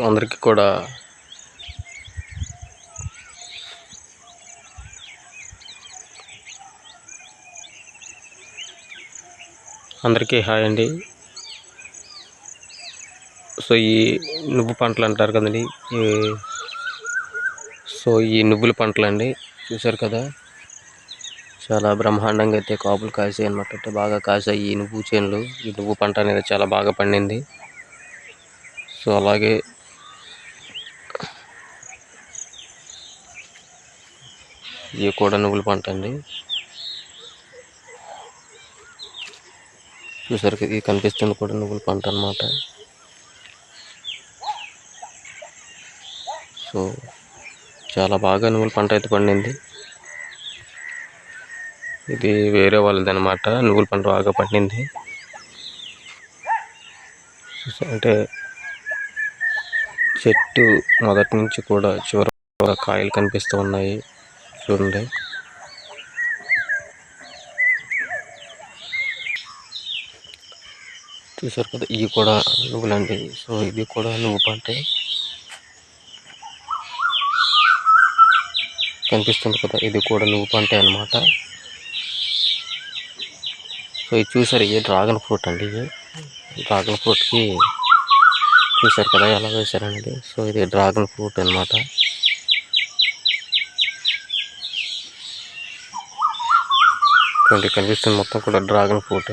అందరికీ కూడా హాయ్ అండి. సో ఈ నువ్వు పంటలు అంటారు కదండి, ఈ నువ్వుల పంటలు అండి. చూసారు కదా, చాలా బ్రహ్మాండంగా అయితే కాపులు కాసాయి అన్నమాట. అంటే బాగా కాసాయి ఈ నువ్వు చేనులు. ఈ నువ్వు పంట అనేది చాలా బాగా పండింది. సో అలాగే ఇవి కూడా నువ్వుల పంట అండి. చూసారు కదా, ఇది కనిపిస్తుంది కూడా నువ్వుల పంట అన్నమాట. సో చాలా బాగా నువ్వుల పంట అయితే పండింది. ఇది వేరే వాళ్ళది అనమాట. నువ్వుల పంట బాగా పండింది. అంటే చెట్టు మొదటి నుంచి కూడా చివరి కాయలు కనిపిస్తూ ఉన్నాయి. చూడండి, చూసారు కదా, ఇవి కూడా నువ్వులండి. సో ఇది కూడా నువ్వు పంటే కనిపిస్తుంది కదా, ఇది కూడా నువ్వు పంటే అనమాట. సో ఇది చూసారు, ఇది డ్రాగన్ ఫ్రూట్ అండి. ఇది డ్రాగన్ ఫ్రూట్కి చూసారు కదా ఎలా వేశారనేది. సో ఇది డ్రాగన్ ఫ్రూట్ అనమాట. కనిపిస్తుంది మొత్తం కూడా డ్రాగన్ ఫ్రూట్.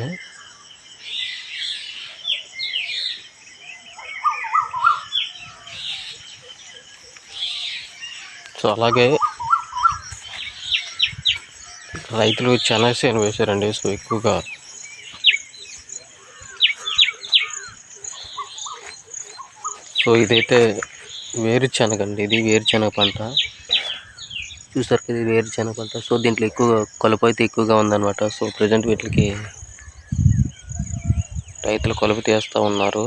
సో అలాగే రైతులు చెనగసేను వేశారండి. సో ఎక్కువగా సో ఇదైతే వేరుశనగ అండి. ఇది వేరుశనగ పంట. చూసారు కదా, ఇది వేరుశనగ పంట. సో దీంట్లో ఎక్కువగా కలుపు అయితే ఎక్కువగా ఉందన్నమాట. సో ప్రజెంట్ వీటికి రైతులు కలుపు తీస్తూ ఉన్నారు.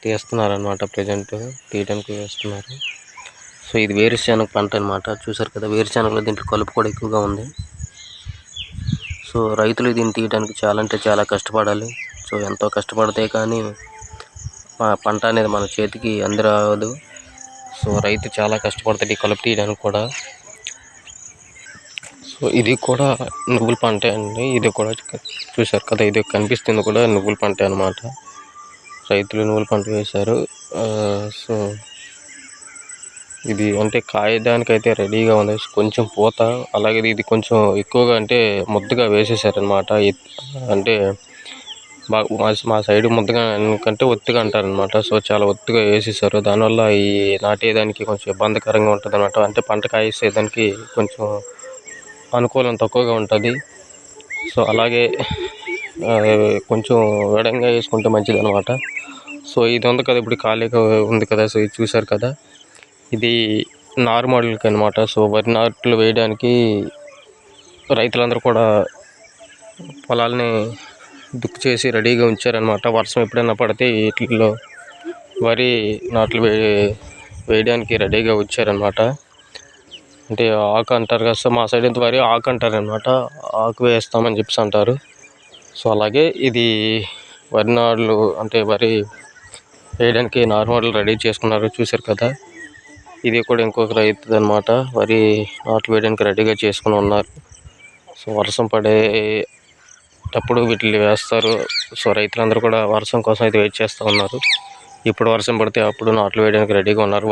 తీస్తున్నారు అనమాట. ప్రజెంట్ తీయడానికి వేస్తున్నారు. సో ఇది వేరుశనగ పంట అనమాట. చూసారు కదా, వేరుశనగలో దీంట్లో కలుపు కూడా ఎక్కువగా ఉంది. సో రైతులు దీన్ని తీయడానికి చాలా అంటే చాలా కష్టపడాలి. సో ఎంతో కష్టపడితే కానీ పంట అనేది మన చేతికి అందిరాదు. సో రైతు చాలా కష్టపడతాడు ఈ కలుపు తీయడానికి కూడా. సో ఇది కూడా నువ్వుల పంటే అండి. ఇది కూడా చూసారు కదా, ఇది కనిపిస్తుంది కూడా నువ్వుల పంటే అనమాట. రైతులు నువ్వుల పంట వేశారు. సో ఇది అంటే కాయడానికైతే రెడీగా ఉంది. కొంచెం పూత, అలాగే ఇది కొంచెం ఎక్కువగా అంటే ముద్దగా వేసేసారనమాట. అంటే మా సైడ్ ముద్దగా కంటే ఒత్తుగా అంటారనమాట. సో చాలా ఒత్తుగా వేసేసారు. దానివల్ల ఈ నాటేదానికి కొంచెం ఇబ్బందికరంగా ఉంటుంది అనమాట. అంటే పంట కాయేసేదానికి కొంచెం అనుకూలం తక్కువగా ఉంటుంది. సో అలాగే కొంచెం వేడంగా వేసుకుంటే మంచిది అనమాట. సో ఇది ఉంది కదా, ఇప్పుడు ఖాళీగా ఉంది కదా. సో ఇది చూసారు కదా, ఇది నారుమడులకి అనమాట. సో వరి నాట్లు వేయడానికి రైతులందరూ కూడా పొలాలని దుక్కు చేసి రెడీగా ఉంచారనమాట. వర్షం ఎప్పుడైనా పడితే వీటిల్లో వరి నాట్లు వేయడానికి రెడీగా వచ్చారనమాట. అంటే ఆకు అంటారు కదా. సో మా సైడ్ ఇంత వరి ఆకు అంటారనమాట. ఆకు వేస్తామని చెప్పేసి అంటారు. సో అలాగే ఇది వరి నాట్లు అంటే వరి వేయడానికి నారుమడులు రెడీ చేసుకున్నారు. చూసారు కదా, ఇది కూడా ఇంకొక రైతు అనమాట. వరి నాట్లు వేయడానికి రెడీగా చేసుకుని ఉన్నారు. సో వర్షం పడేటప్పుడు వీటిని వేస్తారు. సో రైతులందరూ కూడా వర్షం కోసం అయితే వెయిట్ చేస్తూ ఉన్నారు. ఇప్పుడు వర్షం పడితే అప్పుడు నాట్లు వేయడానికి రెడీగా ఉన్నారు.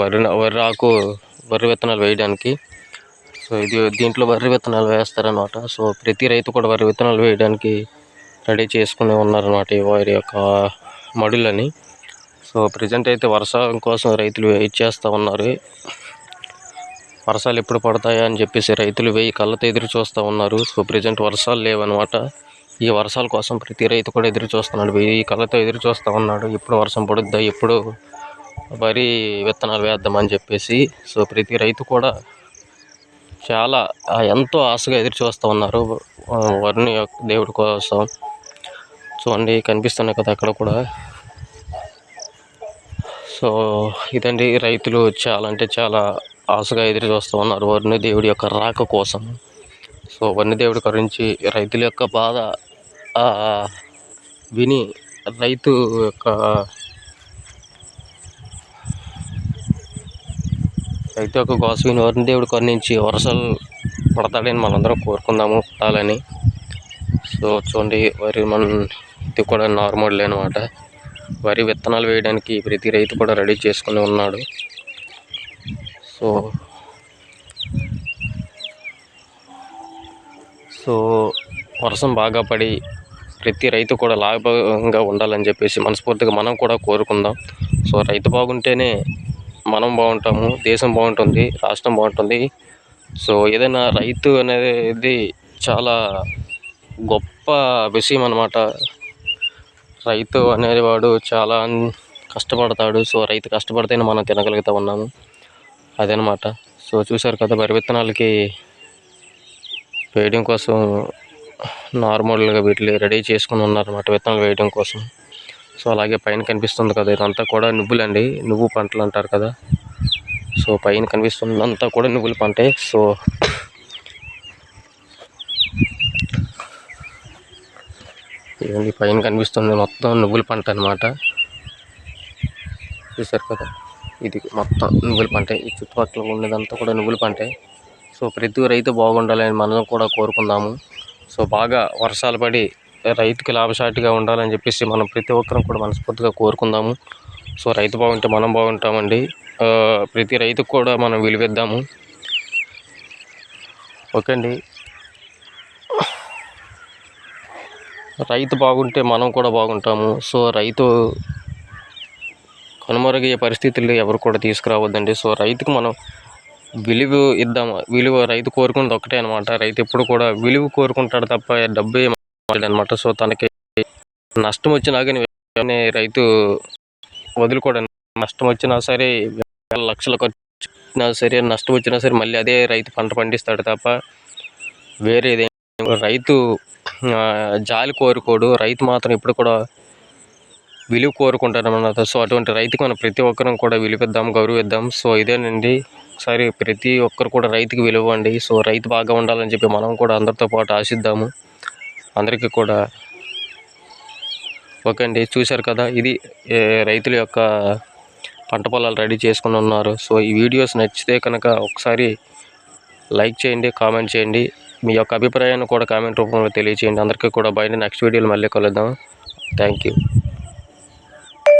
వరి విత్తనాలు వేయడానికి. సో దీంట్లో వరి విత్తనాలు వేస్తారనమాట. సో ప్రతి రైతు కూడా వరి విత్తనాలు వేయడానికి రెడీ చేసుకుని ఉన్నారన్నమాట ఈ వారి యొక్క మడులని. సో ప్రజెంట్ అయితే వర్షం కోసం రైతులు వెయిట్ చేస్తూ ఉన్నారు. వర్షాలు ఎప్పుడు పడతాయా అని చెప్పేసి రైతులు కళ్ళతో ఎదురు చూస్తూ ఉన్నారు. సో ప్రజెంట్ వర్షాలు లేవన్నమాట. ఈ వర్షాల కోసం ప్రతి రైతు కూడా ఎదురు చూస్తున్నాడు. కళ్ళతో ఎదురు చూస్తూ ఉన్నాడు. ఎప్పుడు వర్షం పడుద్దా, ఎప్పుడు వరి విత్తనాలు వేద్దామని చెప్పేసి. సో ప్రతి రైతు కూడా చాలా ఎంతో ఆశగా ఎదురు చూస్తూ ఉన్నారు వరిని దేవుడి కోసం. చూడండి, కనిపిస్తున్నాయి కదా అక్కడ కూడా. సో ఇదండి, రైతులు చాలా అంటే చాలా ఆశగా ఎదురు చూస్తూ ఉన్నారు వరుణ దేవుడి యొక్క రాక కోసం. సో వరుణ దేవుడి గురించి రైతుల యొక్క బాధ విని రైతు యొక్క రైతు యొక్క గోస విని వరుణ దేవుడు కరుణించి వర్షాలు పడతాడని మనందరం కోరుకుందాము, పడాలని. సో చూడండి, వరి ఇది కూడా నార్మల్ అనమాట. వరి విత్తనాలు వేయడానికి ప్రతి రైతు కూడా రెడీ చేసుకుని ఉన్నాడు. సో వర్షం బాగా పడి ప్రతి రైతు కూడా లాభంగా ఉండాలని చెప్పేసి మనస్ఫూర్తిగా మనం కూడా కోరుకుందాం. సో రైతు బాగుంటేనే మనం బాగుంటాము, దేశం బాగుంటుంది, రాష్ట్రం బాగుంటుంది. సో ఏదైనా రైతు అనేది చాలా గొప్ప విషయం అన్నమాట. రైతు అనేవాడు చాలా కష్టపడతాడు. సో రైతు కష్టపడితేనే మనం తినగలుగుతూ ఉన్నాము, అదనమాట. సో చూశారు కదా, వరి విత్తనాలకి వేయడం కోసం నార్మల్గా వీటిని రెడీ చేసుకుని ఉన్నారన్నమాట, విత్తనాలు వేయడం కోసం. సో అలాగే పైన కనిపిస్తుంది కదా, ఇదంతా కూడా నువ్వులండి, నువ్వు పంటలు అంటారు కదా. సో పైన కనిపిస్తుందంతా కూడా నువ్వుల పంటే. సో ఇదండి పైన కనిపిస్తుంది మొత్తం నువ్వుల పంట అనమాట. చూశారు కదా, ఇది మొత్తం నువ్వుల పంటే. ఈ చుట్టుపక్కల ఉండేదంతా కూడా నువ్వుల పంటే. సో ప్రతి రైతు బాగుండాలని మనం కూడా కోరుకుందాము. సో బాగా వర్షాలు పడి రైతుకి లాభసాటిగా ఉండాలని చెప్పేసి మనం ప్రతి ఒక్కరం కూడా మనస్ఫూర్తిగా కోరుకుందాము. సో రైతు బాగుంటే మనం బాగుంటామండి. ప్రతి రైతుకు కూడా మనం విలువిద్దాము. ఓకే అండి, రైతు బాగుంటే మనం కూడా బాగుంటాము. సో రైతు కనుమరుగయ్యే పరిస్థితుల్లో ఎవరు కూడా తీసుకురావద్దండి. సో రైతుకు మనం విలువ ఇద్దాము. విలువ రైతు కోరుకున్నది ఒకటే అనమాట. రైతు ఎప్పుడు కూడా విలువ కోరుకుంటాడు తప్ప డబ్బే అనమాట. సో తనకి నష్టం వచ్చినా కానీ రైతు వదులుకోవడం. నష్టం వచ్చినా సరే, లక్షల ఖర్చు వచ్చినా సరే, నష్టం వచ్చినా సరే మళ్ళీ అదే రైతు పంట పండిస్తాడు తప్ప వేరేది. రైతు జాలి కోరుకోడు, రైతు మాత్రం ఇప్పుడు కూడా విలువ కోరుకుంటారు అన్నమాట. సో అటువంటి రైతుకి మనం ప్రతి ఒక్కరం కూడా విలువిద్దాం, గౌరవిద్దాం. సో ఇదేనండి, సరే ప్రతి ఒక్కరు కూడా రైతుకి విలువ ఇవ్వండి. సో రైతు బాగా ఉండాలని చెప్పి మనం కూడా అందరితో పాటు ఆశిద్దాము, అందరికీ కూడా. ఓకే అండి, చూశారు కదా, ఇది రైతుల యొక్క పంట పొలాలు రెడీ చేసుకుని ఉన్నారు. సో ఈ వీడియోస్ నచ్చితే కనుక ఒకసారి లైక్ చేయండి, కామెంట్ చేయండి. మీ యొక్క అభిప్రాయాన్ని కూడా కామెంట్ రూపంలో తెలియచేయండి. అందరికీ కూడా బై. నెక్స్ట్ వీడియోలో మళ్ళీ కలుద్దాం. Thank you.